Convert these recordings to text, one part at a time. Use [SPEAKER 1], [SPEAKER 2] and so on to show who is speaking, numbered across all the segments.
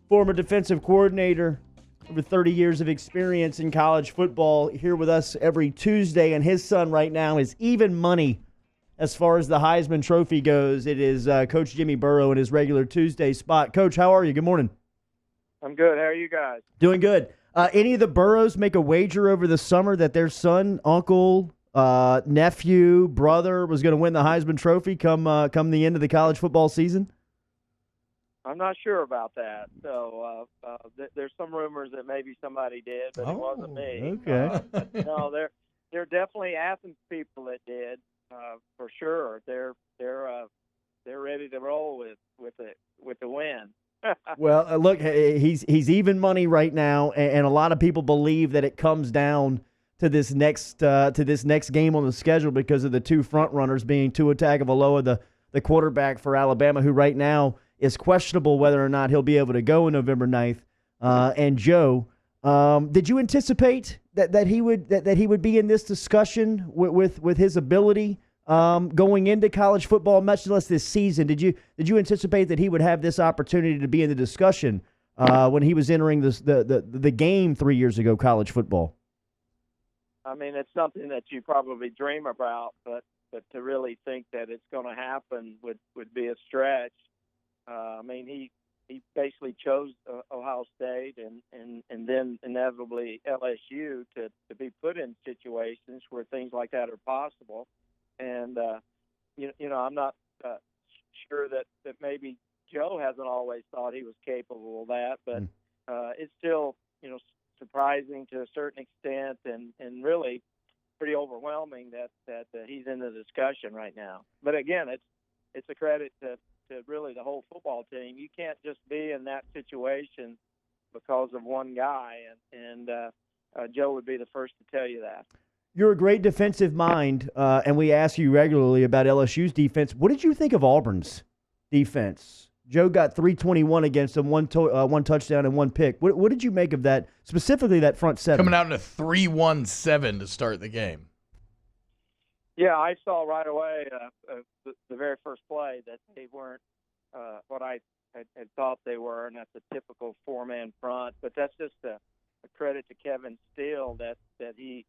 [SPEAKER 1] former defensive coordinator, over 30 years of experience in college football, here with us every Tuesday. And his son right now is even money as far as the Heisman Trophy goes. It is Coach Jimmy Burrow in his regular Tuesday spot. Coach, how are you? Good morning.
[SPEAKER 2] I'm good. How are you guys?
[SPEAKER 1] Doing good. Any of the Burrows make a wager over the summer that their son, uncle, nephew, brother was going to win the Heisman Trophy come the end of the college football season?
[SPEAKER 2] I'm not sure about that. So there's some rumors that maybe somebody did, but it wasn't me.
[SPEAKER 1] Okay.
[SPEAKER 2] No, there are definitely Athens people that did, for sure. They're ready to roll with the win.
[SPEAKER 1] Well, look, he's even money right now, and a lot of people believe that it comes down to this next game on the schedule because of the two front runners being Tua Tagovailoa, the quarterback for Alabama, who right now is questionable whether or not he'll be able to go on November 9th. And Joe, did you anticipate that he would be in this discussion with his ability going into college football, much less this season? Did you anticipate that he would have this opportunity to be in the discussion when he was entering the game 3 years ago, college football?
[SPEAKER 2] I mean, it's something that you probably dream about, but to really think that it's going to happen would be a stretch. I mean, he basically chose Ohio State and then inevitably LSU to be put in situations where things like that are possible. And, I'm not sure that maybe Joe hasn't always thought he was capable of that, but it's still, surprising to a certain extent and really pretty overwhelming that he's in the discussion right now. But again, it's a credit to really the whole football team. You can't just be in that situation because of one guy, and Joe would be the first to tell you that.
[SPEAKER 1] You're a great defensive mind, and we ask you regularly about LSU's defense. What did you think of Auburn's defense? Joe got 321 against them, one touchdown and one pick. What did you make of that, specifically that front seven?
[SPEAKER 3] Coming out in a 3-1-7 to start the game.
[SPEAKER 2] Yeah, I saw right away the very first play that they weren't what I had thought they were, and that's a typical four-man front. But that's just a credit to Kevin Steele that he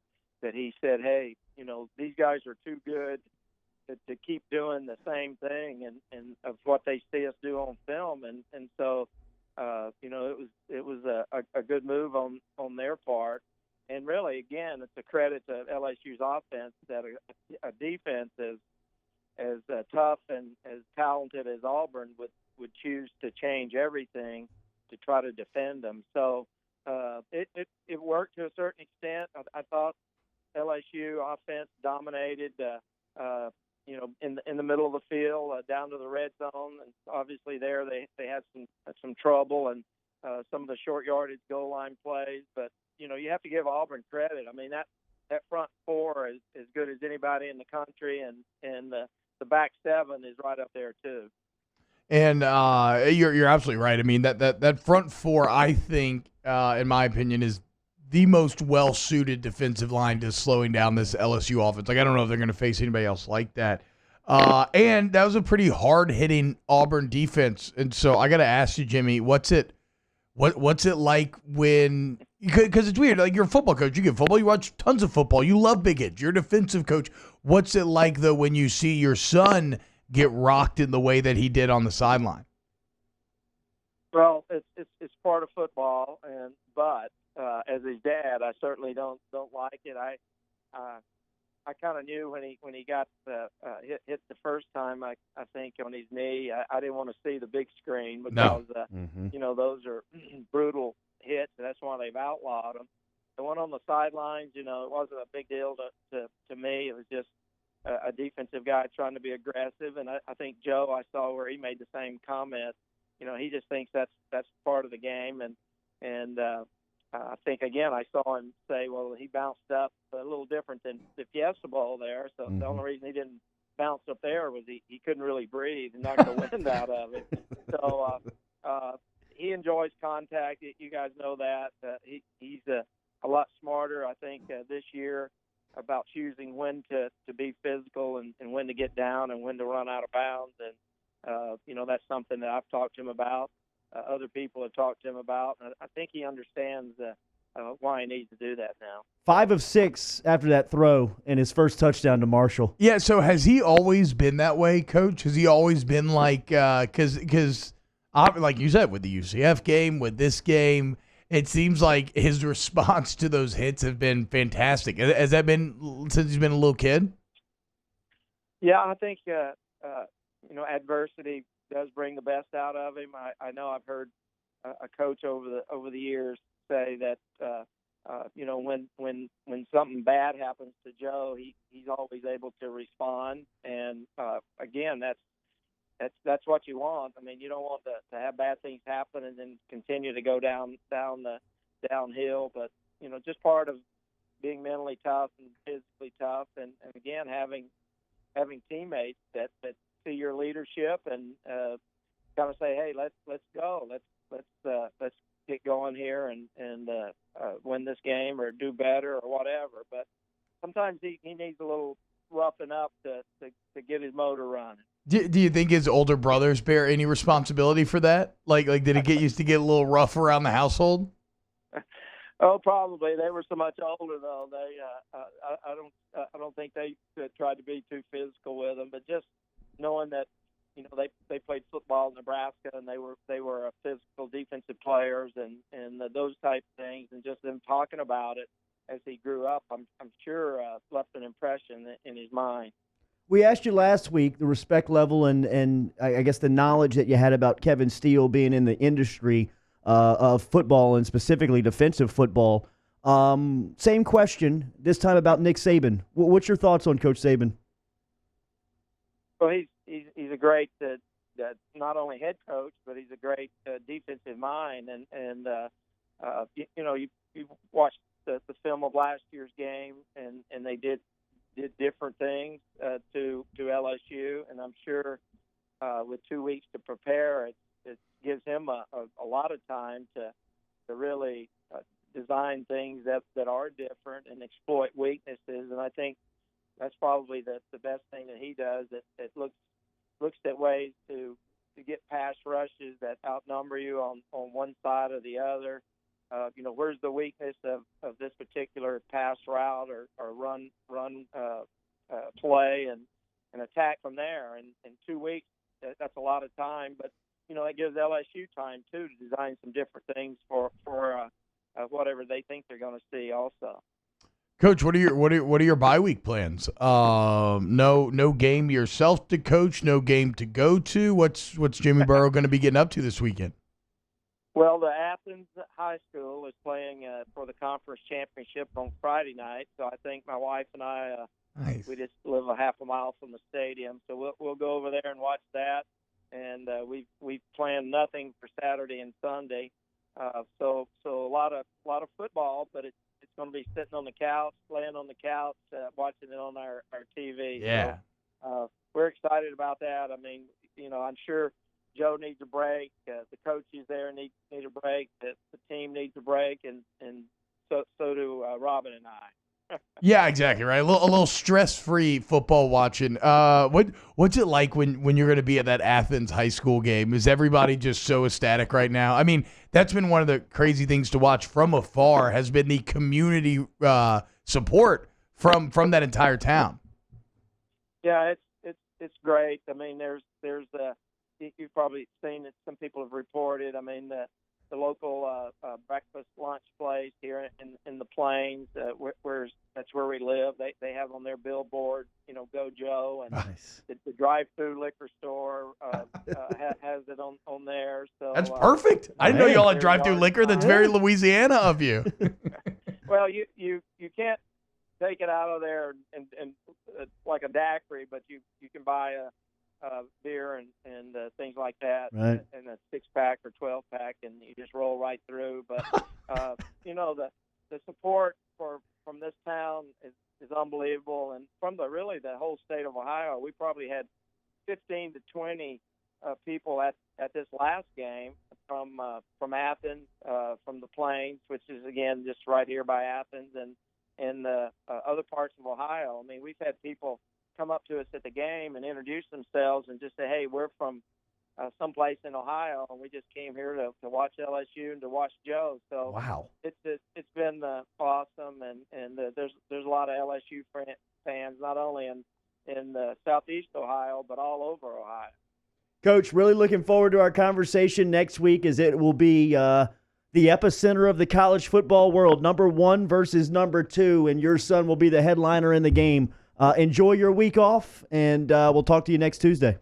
[SPEAKER 2] said, hey, these guys are too good to keep doing the same thing and of what they see us do on film, and so it was a good move on their part. And really, again, it's a credit to LSU's offense that a defense as tough and as talented as Auburn would choose to change everything to try to defend them. So it worked to a certain extent. I thought LSU offense dominated, in the middle of the field, down to the red zone, and obviously there they had some trouble and some of the short yardage goal line plays, but you have to give Auburn credit. I mean, that front four is as good as anybody in the country, and the back seven is right up there too.
[SPEAKER 3] And you're absolutely right. I mean, that front four, I think, in my opinion, is the most well-suited defensive line to slowing down this LSU offense. Like, I don't know if they're going to face anybody else like that. And that was a pretty hard-hitting Auburn defense. And so I got to ask you, Jimmy, what's it like when – because it's weird. Like, you're a football coach. You get football. You watch tons of football. You love big hits. You're a defensive coach. What's it like, though, when you see your son get rocked in the way that he did on the sideline?
[SPEAKER 2] Well, it's part of football, but as his dad, I certainly don't like it. I kind of knew when he got hit the first time. I think on his knee. I didn't want to see the big screen because those are brutal hits. And that's why they've outlawed them. The one on the sidelines, it wasn't a big deal to me. It was just a defensive guy trying to be aggressive, and I think Joe, I saw where he made the same comment. He just thinks that's part of the game, and I think, again, I saw him say, well, he bounced up a little different than the Fiesta Bowl there. So the only reason he didn't bounce up there was he couldn't really breathe and knock the wind out of it. So he enjoys contact. You guys know that. He's a lot smarter, I think, this year about choosing when to be physical and when to get down and when to run out of bounds. And, that's something that I've talked to him about. other people have talked to him about. And I think he understands why he needs to do that now.
[SPEAKER 1] 5 of 6 after that throw and his first touchdown to Marshall.
[SPEAKER 3] Yeah, so has he always been that way, Coach? Has he always been like because like you said, with the UCF game, with this game, it seems like his response to those hits have been fantastic. Has that been since he's been a little kid?
[SPEAKER 2] Yeah, I think adversity does bring the best out of him. I know I've heard a coach over the years say that when something bad happens to Joe, he's always able to respond. And again, that's what you want. I mean, you don't want to have bad things happen and then continue to go downhill. But just part of being mentally tough and physically tough, and again having teammates that see your leadership and kind of say, hey, let's go, let's get going here and win this game or do better or whatever. But sometimes he needs a little roughing up to get his motor running.
[SPEAKER 3] Do you think his older brothers bear any responsibility for that? Like did it used to get a little rough around the household?
[SPEAKER 2] Oh, probably. They were so much older though. They I don't think they tried to be too physical with them, but just knowing that they played football in Nebraska and they were physical defensive players and those type of things, and just them talking about it as he grew up, I'm sure left an impression in his mind.
[SPEAKER 1] We asked you last week the respect level and I guess the knowledge that you had about Kevin Steele being in the industry of football and specifically defensive football. Same question, this time about Nick Saban. What's your thoughts on Coach Saban?
[SPEAKER 2] Well, he's a great not only head coach, but he's a great defensive mind. And you watched the film of last year's game, and they did different things to LSU, and I'm sure with 2 weeks to prepare, it gives him a lot of time to really design things that are different and exploit weaknesses. And I think that's probably the best thing that he does. It looks at ways to get pass rushes that outnumber you on one side or the other. Where's the weakness of this particular pass route or run play and attack from there. And in 2 weeks, that's a lot of time, but it gives LSU time too to design some different things for whatever they think they're going to see also.
[SPEAKER 3] Coach, what are your bye week plans? No game yourself to coach, no game to go to. What's Jimmy Burrow going to be getting up to this weekend?
[SPEAKER 2] Well, the Athens High School is playing for the conference championship on Friday night, so I think my wife and I
[SPEAKER 3] nice.
[SPEAKER 2] We just live a half a mile from the stadium, so we'll go over there and watch that. And we've planned nothing for Saturday and Sunday, so a lot of football, but it's going to be sitting on the couch, laying on the couch, watching it on our TV.
[SPEAKER 3] Yeah.
[SPEAKER 2] So we're excited about that. I mean, I'm sure Joe needs a break. The coaches there need a break. The team needs a break, and so do Robin and I.
[SPEAKER 3] Yeah, exactly right. A little stress-free football watching. What's it like when you're going to be at that Athens high school game? Is everybody just so ecstatic right now? I mean, that's been one of the crazy things to watch from afar. Has been the community support from that entire town.
[SPEAKER 2] Yeah, it's great. I mean, there's you've probably seen it. Some people have reported. I mean, the local breakfast lunch place here in the Plains, that's where we live. They have on their billboard, Go Joe, and
[SPEAKER 1] Nice.
[SPEAKER 2] the drive-through liquor store has it on there. So
[SPEAKER 3] That's perfect. I didn't know y'all had drive-through liquor. That's very Louisiana of you.
[SPEAKER 2] Well, you can't take it out of there and like a daiquiri, but you can buy a beer and things like that,
[SPEAKER 1] right,
[SPEAKER 2] in a 6-pack or 12-pack, and you just roll right through. But the support from this town is unbelievable, and from the whole state of Ohio, we probably had 15 to 20 people at this last game from Athens, from the Plains, which is again just right here by Athens, and other parts of Ohio. I mean, we've had people come up to us at the game and introduce themselves and just say, hey, we're from someplace in Ohio, and we just came here to watch LSU and to watch Joe. So
[SPEAKER 1] Wow.
[SPEAKER 2] it's been awesome, and there's a lot of LSU fans not only in Southeast Ohio but all over Ohio.
[SPEAKER 1] Coach, really looking forward to our conversation next week, as it will be the epicenter of the college football world, number 1 versus number 2, and your son will be the headliner in the game. Enjoy your week off, and we'll talk to you next Tuesday.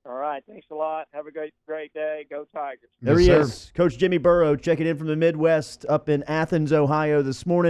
[SPEAKER 2] All right. Thanks a lot. Have a great day. Go Tigers.
[SPEAKER 1] There he
[SPEAKER 3] Yes, sir.
[SPEAKER 1] is, Coach Jimmy Burrow, checking in from the Midwest up in Athens, Ohio this morning.